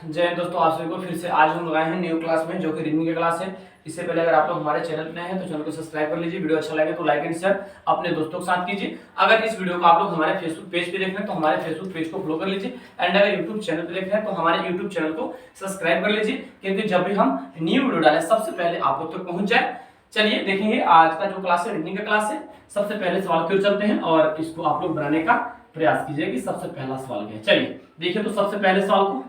जय हिंद दोस्तों, आप सभी को फिर से आज हम लगाए हैं न्यू क्लास में, जो कि रीजनिंग की क्लास है। इससे पहले अगर आप लोग हमारे चैनल पे नए हैं तो चैनल को सब्सक्राइब कर लीजिए। वीडियो अच्छा लगे तो लाइक एंड शेयर अपने दोस्तों के साथ कीजिए। अगर इस वीडियो को आप लोग हमारे फेसबुक पेज पे देख रहे हैं तो हमारे फेसबुक पेज को फॉलो कर लीजिए। एंड अगर यूट्यूब चैनल पे देख रहे हैं तो हमारे यूट्यूब चैनल को सब्सक्राइब कर लीजिए, क्योंकि जब भी हम न्यू वीडियो डालें सबसे पहले आप लोग तक पहुंच जाए। चलिए देखेंगे आज का जो क्लास है, रीजनिंग का क्लास है। सबसे पहले सवाल की ओर चलते हैं और इसको आप लोग बनाने का प्रयास कीजिए कि सबसे पहला सवाल क्या है। चलिए देखिए, तो सबसे पहले सवाल को,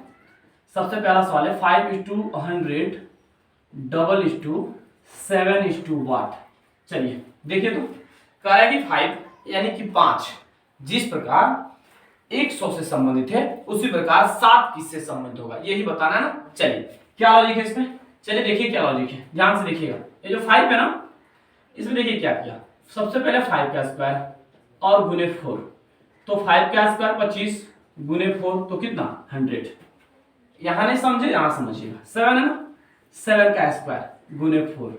सबसे पहला सवाल है 5:100 7:7 चलिए देखिए, तो कह रहा है कि 5 यानी कि 5 जिस प्रकार 100 से संबंधित है उसी प्रकार 7 किससे संबंधित होगा, यही बताना है ना। चलिए क्या लॉजिक है इसमें, चलिए देखिए क्या लॉजिक है, ध्यान से देखिएगा। ये जो 5 है ना, इसमें देखिए क्या किया। सबसे पहले 5 का स्क्वायर और गुने 4, तो 5 का स्क्वायर 25 गुने 4 तो कितना 100। यहां नहीं समझे, यहां समझिएगा। 7 है ना, 7 का स्क्वायर गुने 4,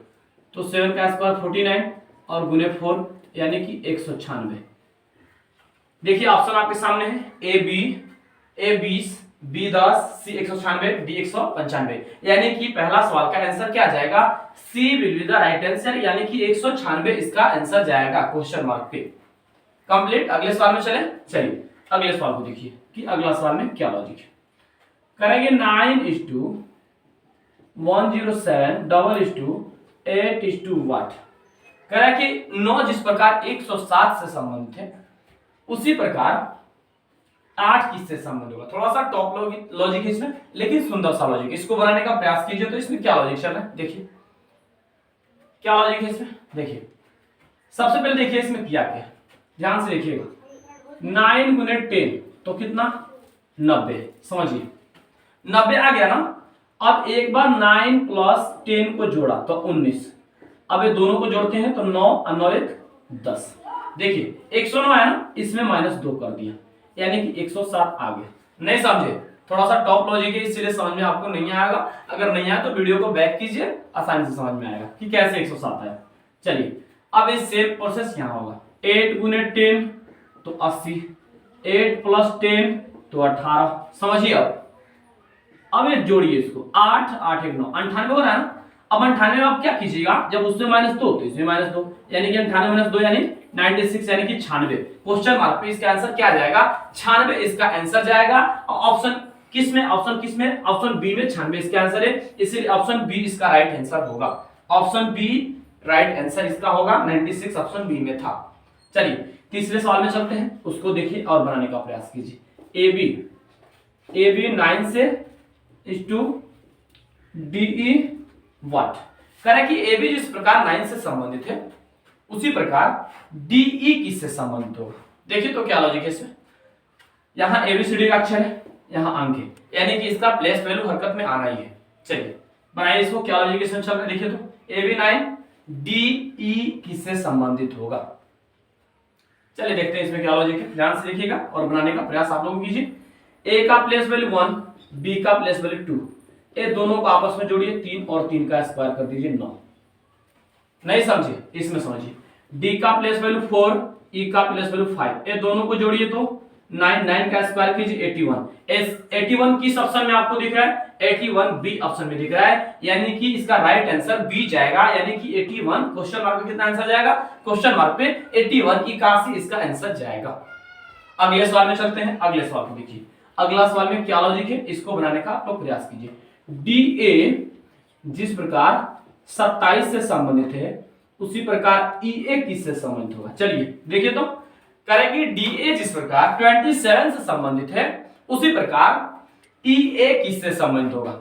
तो 7 का स्क्वायर 49 और गुने 4 यानी कि 196। देखिए ऑप्शन आपके सामने है, ए 20 बी 10 सी 196 डी 195, यानी कि पहला सवाल का आंसर क्या आ जाएगा, C will be the right answer, यानी कि 196 इसका आंसर जाएगा क्वेश्चन मार्क पे। कंप्लीट। अगले सवाल में चले। चलिए अगले सवाल को देखिए कि अगला सवाल में क्या लॉजिक है। करेंगे 9:107 8:1 कह रहा है कि 9 जिस प्रकार 107 से संबंधित है उसी प्रकार 8 किससे संबंधित होगा। थोड़ा सा टॉप लॉजिक है इसमें, लेकिन सुंदर सा लॉजिक। इसको बनाने का प्रयास कीजिए तो इसमें क्या लॉजिक चल रहा है, देखिए क्या लॉजिक है इसमें। देखिए सबसे पहले देखिए इसमें किया क्या, ध्यान से देखिएगा। 9 गुने 10 तो कितना 90, समझिए 90 आ गया ना। अब एक बार 9 प्लस 10 को जोड़ा तो 19। अब ये दोनों को जोड़ते हैं तो 9 और 9 1 10। देखिए 109 है ना, इसमें -2 कर दिया यानी कि 107 आ गया। नहीं समझे, थोड़ा सा टॉप लॉजिक है इसलिए समझ में आपको नहीं आएगा। अगर नहीं आया तो वीडियो को बैक कीजिए, आसानी से समझ में आएगा कि कैसे 107 आया। चलिए अब इस सेम प्रोसेस यहां होगा। 8 गुने 10 तो 80, 8 प्लस 10 तो 18, समझिए। अब ये जोड़िए इसको, 8 8 1 9 98 हो रहा है ना। अब 98 में आप क्या कीजिएगा, जब उसमें -2 तो इसमें -2 यानी कि 98 - 2 यानी 96 यानी कि 96। क्वेश्चन मार्क पे इसका आंसर क्या जाएगा, 96 इसका आंसर जाएगा। ऑप्शन किस में, ऑप्शन बी में 96 इसका आंसर है, इसलिए ऑप्शन बी इसका राइट आंसर होगा। ऑप्शन बी राइट आंसर इसका होगा, 96 ऑप्शन बी में था। चलिए तीसरे सवाल में चलते हैं, उसको देखिए और बनाने का प्रयास कीजिए। ए बी 9 से DE व्हाट कह रहा है कि ए बी जिस प्रकार 9 से संबंधित है उसी प्रकार DE किससे संबंधित होगा। देखिए तो क्या लॉजिक है इसमें। यहां ABCD का अक्षर है, यहां अंक है, यानी कि इसका प्लेस वैल्यू हरकत में आना ही है। चलिए बनाइए इसको, क्या लॉजिक इसमें चल रहा है। देखिए तो AB 9 DE किससे संबंधित होगा। चलिए देखते हैं इसमें क्या लॉजिक है, ध्यान से देखिएगा और बनाने का प्रयास आप लोग कीजिए। A का प्लेस वैल्यू 1, B का प्लेस वैल्यू 2, ये दोनों को आपस में जोड़िए, 3 और 3 का स्क्वायर कर दीजिए 9। नहीं समझे, इसमें समझिए। D का प्लेस वैल्यू 4, E का प्लेस वैल्यू 5, ये दोनों को जोड़िए तो 9 का स्क्वायर कीजिए 81। 81 किस ऑप्शन में आपको दिख रहा है, 81 बी ऑप्शन में दिख रहा है, यानी कि इसका राइट आंसर बी जाएगा। यानी कि 81 क्वेश्चन मार्क पे कितना आंसर जाएगा, क्वेश्चन मार्क पे 81 81 इसका आंसर जाएगा। अगले सवाल में चलते हैं। अगले सवाल को देखिए, अगला सवाल में क्या लॉजिक है, इसको बनाने का आप लोग प्रयास कीजिए। DA जिस प्रकार 27 से संबंधित है उसी प्रकार EA किससे संबंधित होगा। चलिए देखिए तो करेंगे, DA जिस प्रकार 27 से संबंधित है उसी प्रकार EA किससे संबंधित होगा।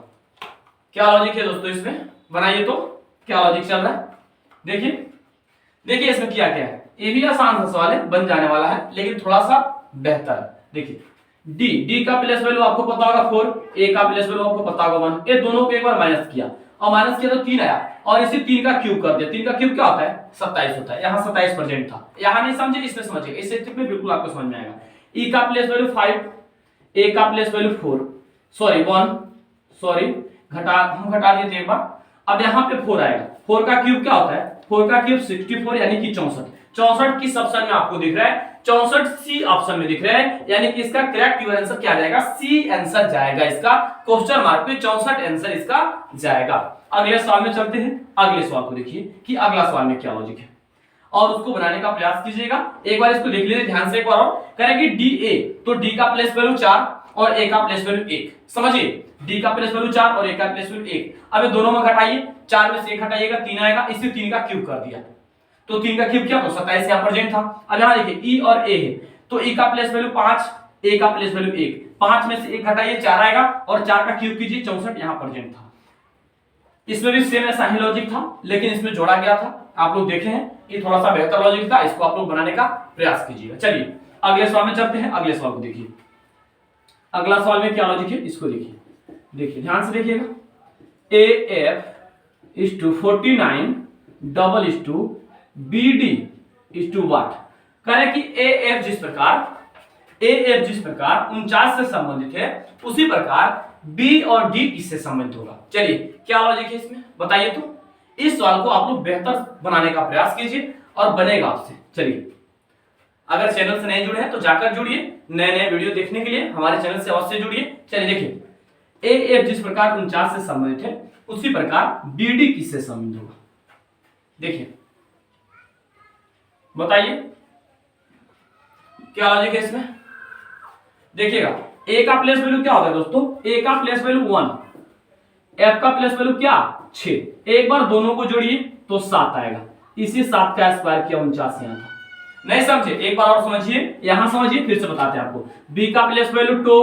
क्या लॉजिक है दोस्तों इसमें, बनाइए तो क्या लॉजिक चल रहा है। देखिए इसमें क्या क्या है। ये भी आसान सा सवाल है, बन जाने वाला है, लेकिन थोड़ा सा बेहतर है। देखिए D का प्लेस वैल्यू आपको पता होगा 4, A का प्लेस वैल्यू आपको पता होगा 1। ये दोनों को एक बार माइनस किया और माइनस किया तो 3 आया और इसी 3 का क्यूब कर दिया। 3 का क्यूब क्या होता है, 27 होता है। यहाँ 27% था, यहाँ नहीं समझे, इसमें समझिएगा। इस स्थिति में बिल्कुल आपको समझ में आएगा। E का प्लेस वैल्यू 5, A का प्लेस वैल्यू 4 सॉरी 1 सॉरी हम घटा दिए थे एक बार। अब यहाँ पे 4 आएगा। 4 का क्यूब क्या होता है, 4 का क्यूब 64 यानी कि 64। 64 किस ऑप्शन में आपको दिख रहा है, 64 सी ऑप्शन में दिख रहा है, यानी कि इसका करेक्ट यूर आंसर क्या जाएगा, सी आंसर जाएगा इसका, क्वेश्चन मार्क पे 64 आंसर इसका जाएगा। अगले सवाल में चलते हैं। अगले सवाल को देखिए कि अगला सवाल में क्या लॉजिक है और उसको बनाने का प्रयास कीजिएगा। एक बार इसको देख लीजिए ध्यान से एक बार और। करेंगे डी ए, तो डी का प्लेस वैल्यू 4 और ए का प्लेस वैल्यू 1, समझिए डी का प्लेस वैल्यू 4 और ए का प्लेस वैल्यू 1। अब ये दोनों में घटाइए, 4 में से 1 घटाइएगा 3 आएगा, इसी 3 का क्यूब कर दिया, तो 3 का क्यूब क्या, तो 27 यहां प्रेजेंट था। अब यहां देखिए ई और ए है, तो ई का प्लेस वैल्यू 5, ए का प्लेस वैल्यू 1, 5 में से 1 घटाइए 4 आएगा और 4 का क्यूब कीजिए 64 यहां प्रेजेंट था। इसमें भी सेम ऐसा ही लॉजिक था, लेकिन इसमें जोड़ा गया था, आप लोग देखे हैं, ये थोड़ा सा बेहतर लॉजिक था, इसको आप लोग बनाने का प्रयास कीजिएगा। चलिए अगले सवाल में चलते हैं। अगले सवाल को देखिए, अगला सवाल में क्या लॉजिक है इसको देखिए, देखिए ध्यान से देखिएगा। AF is to 49 double is to BD is to what. करें कि AF जिस प्रकार 49 से संबंधित है, उसी प्रकार B और D किससे संबंधित होगा। चलिए क्या लॉजिक है इसमें बताइए। तो इस सवाल को आप लोग बेहतर बनाने का प्रयास कीजिए और बनेगा आपसे। चलिए अगर चैनल से नए जुड़े हैं तो जाकर जुड़िए, नए नए वीडियो देखने के लिए हमारे चैनल से अवश्य जुड़िए। चलिए देखिए AF जिस प्रकार 49 से संबंधित है, उसी प्रकार BD किससे संबंधित होगा। देखिए बताइए क्या लॉजिक है इसमें। देखिएगा A का प्लेस वैल्यू क्या होता है दोस्तों, A का प्लेस वैल्यू 1, F का प्लेस वैल्यू क्या 6, एक बार दोनों को जोड़िए तो 7 आएगा, इसी 7 का स्क्वायर किया 49 यहां था। नहीं समझे, एक बार और समझिए, यहां समझिए फिर से बताते हैं आपको। B का प्लेस वैल्यू 2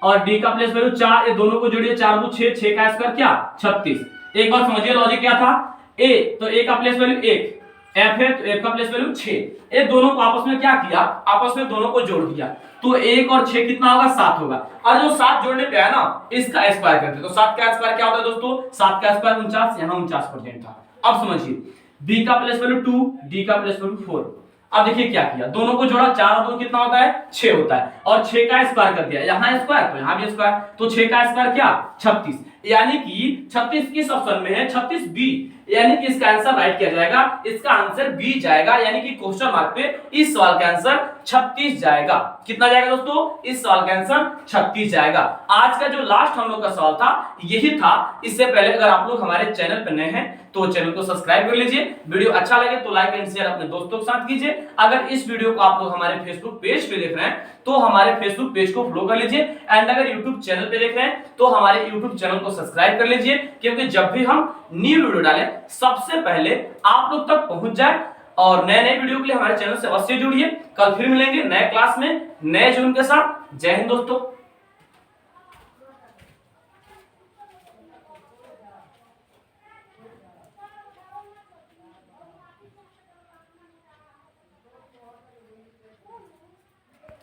और D का प्लेस वैल्यू 4, ये दोनों को जोड़िए 4 को 6, 6 का स्क्वायर क्या 36। एक बार समझिए लॉजिक क्या था, A तो A का प्लेस वैल्यू 1, F है तो F का प्लेस वैल्यू 6, ये दोनों को आपस में क्या किया, आपस में दोनों को जोड़ दिया, तो 1 और 6 कितना होगा 7 होगा। और जो 7 जोड़ने पे है ना, इसका स्क्वायर करते, तो 7 का स्क्वायर क्या होता है दोस्तों, 7 का स्क्वायर 49, यहां 49% था। अब समझिए B का प्लेस वैल्यू 2, D का प्लेस वैल्यू 4। अब देखिए क्या किया, दोनों को जोड़ा, 4 और 2 कितना होता है 6 होता है, और 6 का स्क्वायर कर दिया, यहां स्क्वायर तो यहां भी स्क्वायर, तो 6 का स्क्वायर क्या 36, यानी कि 36 किस ऑप्शन में है 36B, यानी कि इसका आंसर राइट किया जाएगा, इसका आंसर बी जाएगा, यानी कि क्वेश्चन मार्क पे इस सवाल का आंसर 36 जाएगा। कितना जाएगा दोस्तों, इस सवाल का आंसर 36 जाएगा। आज का जो लास्ट हम लोग का सवाल था यही था। इससे पहले अगर आप लोग हमारे चैनल पर नए हैं तो चैनल को सब्सक्राइब कर लीजिए, वीडियो अच्छा लगे तो लाइक एंड शेयर अपने दोस्तों के साथ कीजिए। अगर इस वीडियो को आप लोग हमारे फेसबुक पेज पे देख रहे हैं तो हमारे फेसबुक पेज को फॉलो कर लीजिए, एंड अगर यूट्यूब चैनल पे देख रहे हैं तो हमारे यूट्यूब चैनल को सब्सक्राइब कर लीजिए, क्योंकि जब भी हम न्यू वीडियो डालें सबसे पहले आप लोग तक पहुंच जाए। और नए नए वीडियो के लिए हमारे चैनल से अवश्य जुड़िए। कल फिर मिलेंगे नए क्लास में नए जुर्म के साथ। जय हिंद दोस्तों।